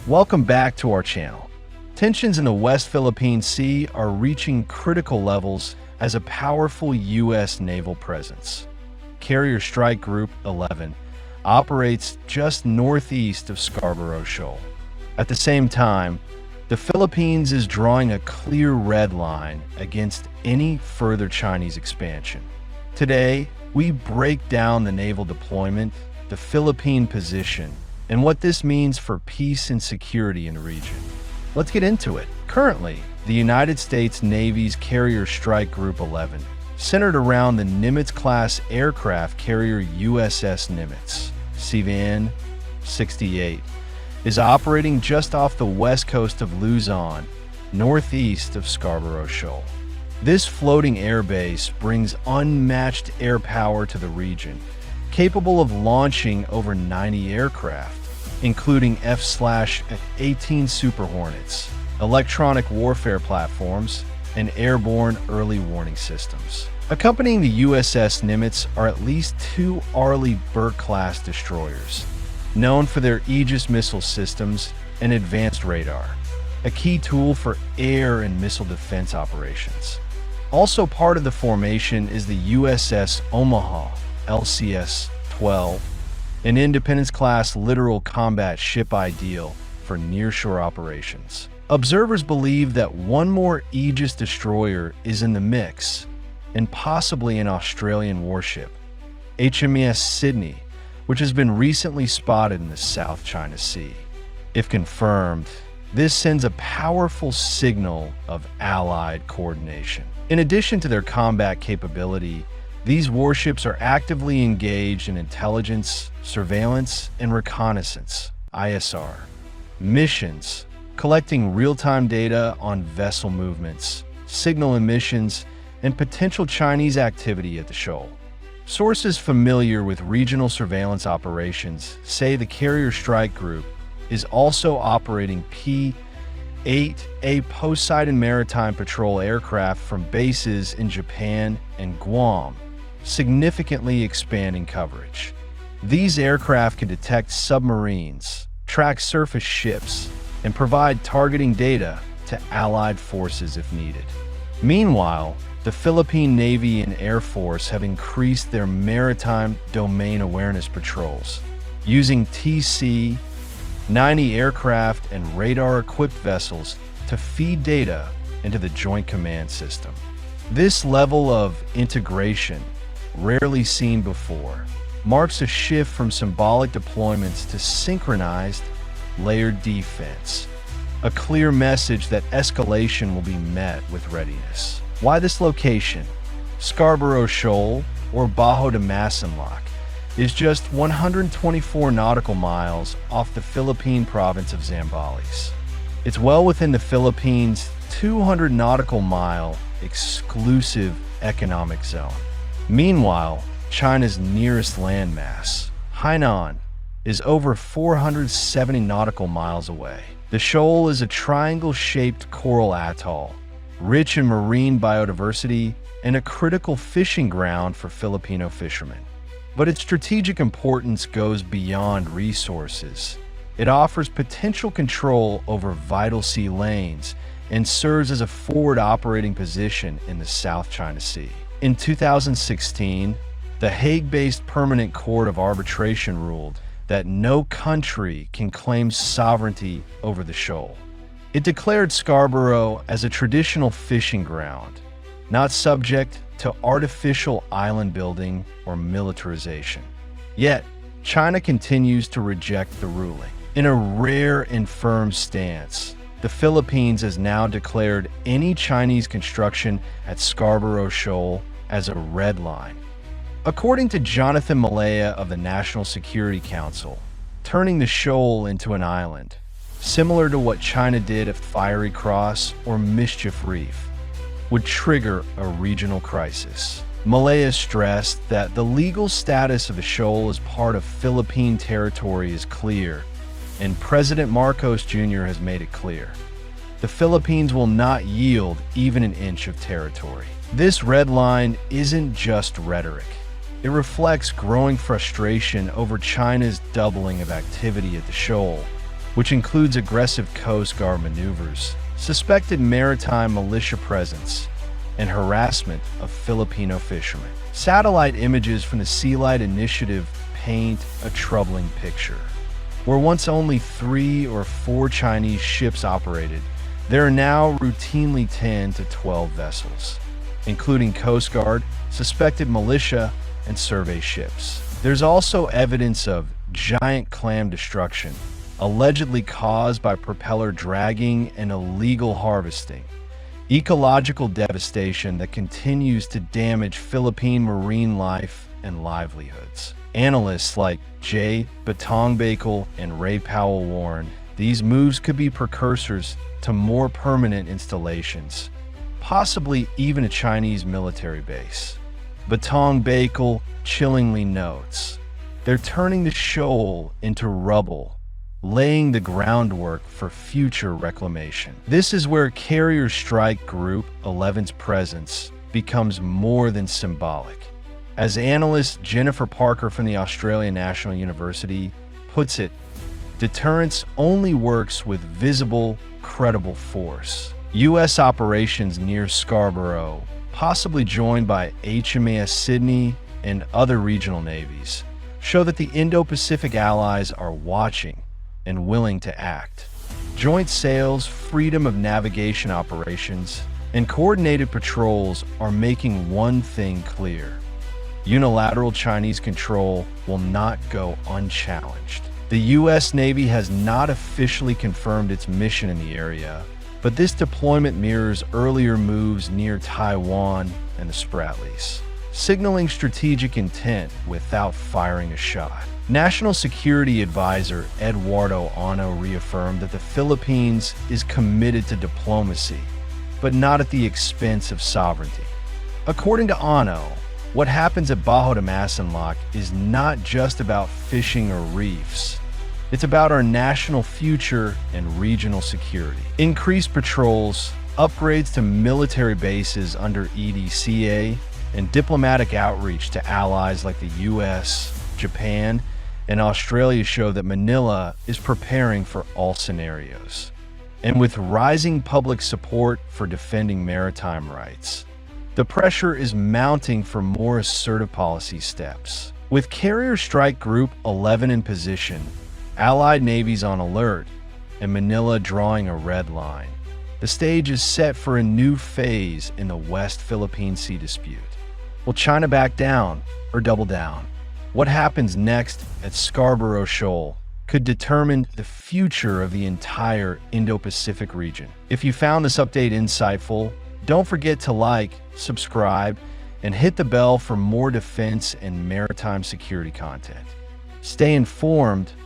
Welcome back to our channel. Tensions in the West Philippine Sea are reaching critical levels as a powerful U.S. naval presence. Carrier Strike Group 11 operates just northeast of Scarborough Shoal. At the same time, the Philippines is drawing a clear red line against any further Chinese expansion. Today, we break down the naval deployment, the Philippine position, and what this means for peace and security in the region. Let's get into it. Currently, the United States Navy's Carrier Strike Group 11, centered around the Nimitz-class aircraft carrier USS Nimitz, CVN 68, is operating just off the west coast of Luzon, northeast of Scarborough Shoal. This floating airbase brings unmatched air power to the region, capable of launching over 90 aircraft, including F/A-18 Super Hornets, electronic warfare platforms, and airborne early warning systems. Accompanying the USS Nimitz are at least two Arleigh Burke-class destroyers, known for their Aegis missile systems and advanced radar, a key tool for air and missile defense operations. Also part of the formation is the USS Omaha, LCS-12, an Independence-class littoral combat ship ideal for nearshore operations. Observers believe that one more Aegis destroyer is in the mix, and possibly an Australian warship, HMAS Sydney, which has been recently spotted in the South China Sea. If confirmed, this sends a powerful signal of Allied coordination. In addition to their combat capability, these warships are actively engaged in intelligence, surveillance, and reconnaissance (ISR) missions, collecting real-time data on vessel movements, signal emissions, and potential Chinese activity at the shoal. Sources familiar with regional surveillance operations say the Carrier Strike Group is also operating P-8A Poseidon maritime patrol aircraft from bases in Japan and Guam, significantly expanding coverage. These aircraft can detect submarines, track surface ships, and provide targeting data to Allied forces if needed. Meanwhile, the Philippine Navy and Air Force have increased their maritime domain awareness patrols, using TC-90 aircraft and radar-equipped vessels to feed data into the Joint Command System. This level of integration, rarely seen before, marks a shift from symbolic deployments to synchronized, layered defense, a clear message that escalation will be met with readiness. Why this location, Scarborough Shoal, or Bajo de Masinloc, is just 124 nautical miles off the Philippine province of Zambales. It's well within the Philippines' 200 nautical mile exclusive economic zone. Meanwhile, China's nearest landmass, Hainan, is over 470 nautical miles away. The shoal is a triangle-shaped coral atoll, rich in marine biodiversity and a critical fishing ground for Filipino fishermen. But its strategic importance goes beyond resources. It offers potential control over vital sea lanes and serves as a forward operating position in the South China Sea. In 2016, the Hague-based Permanent Court of Arbitration ruled that no country can claim sovereignty over the shoal. It declared Scarborough as a traditional fishing ground, not subject to artificial island building or militarization. Yet, China continues to reject the ruling. In a rare and firm stance, the Philippines has now declared any Chinese construction at Scarborough Shoal as a red line. According to Jonathan Malaya of the National Security Council, turning the shoal into an island, similar to what China did at Fiery Cross or Mischief Reef, would trigger a regional crisis. Malaya stressed that the legal status of the shoal as part of Philippine territory is clear, and President Marcos Jr. has made it clear. The Philippines will not yield even an inch of territory. This red line isn't just rhetoric. It reflects growing frustration over China's doubling of activity at the shoal which includes aggressive Coast Guard maneuvers, suspected maritime militia presence, and harassment of Filipino fishermen. Satellite images from the Sea Light Initiative paint a troubling picture. Where once only 3 or 4 Chinese ships operated, there are now routinely 10 to 12 vessels, including Coast Guard, suspected militia, and survey ships. There's also evidence of giant clam destruction, allegedly caused by propeller dragging and illegal harvesting. Ecological devastation that continues to damage Philippine marine life and livelihoods. Analysts like Jay Batongbakal and Ray Powell warn these moves could be precursors to more permanent installations, possibly even a Chinese military base. Batongbakal chillingly notes, they're turning the shoal into rubble, laying the groundwork for future reclamation. This is where Carrier Strike Group 11's presence becomes more than symbolic. As analyst Jennifer Parker from the Australian National University puts it, deterrence only works with visible, credible force. U.S. operations near Scarborough, possibly joined by HMAS Sydney and other regional navies, show that the Indo-Pacific allies are watching and willing to act. Joint sails, freedom of navigation operations, and coordinated patrols are making one thing clear. Unilateral Chinese control will not go unchallenged. The U.S. Navy has not officially confirmed its mission in the area, but this deployment mirrors earlier moves near Taiwan and the Spratlys, signaling strategic intent without firing a shot. National Security Advisor Eduardo Ano reaffirmed that the Philippines is committed to diplomacy, but not at the expense of sovereignty. According to Ano, what happens at Bajo de Masinloc is not just about fishing or reefs. It's about our national future and regional security. Increased patrols, upgrades to military bases under EDCA, and diplomatic outreach to allies like the US, Japan, and Australia show that Manila is preparing for all scenarios. And with rising public support for defending maritime rights, the pressure is mounting for more assertive policy steps. With Carrier Strike Group 11 in position, Allied navies on alert, and Manila drawing a red line, the stage is set for a new phase in the West Philippine Sea dispute. Will China back down or double down? What happens next at Scarborough Shoal could determine the future of the entire Indo-Pacific region. If you found this update insightful, don't forget to like, subscribe, and hit the bell for more defense and maritime security content. Stay informed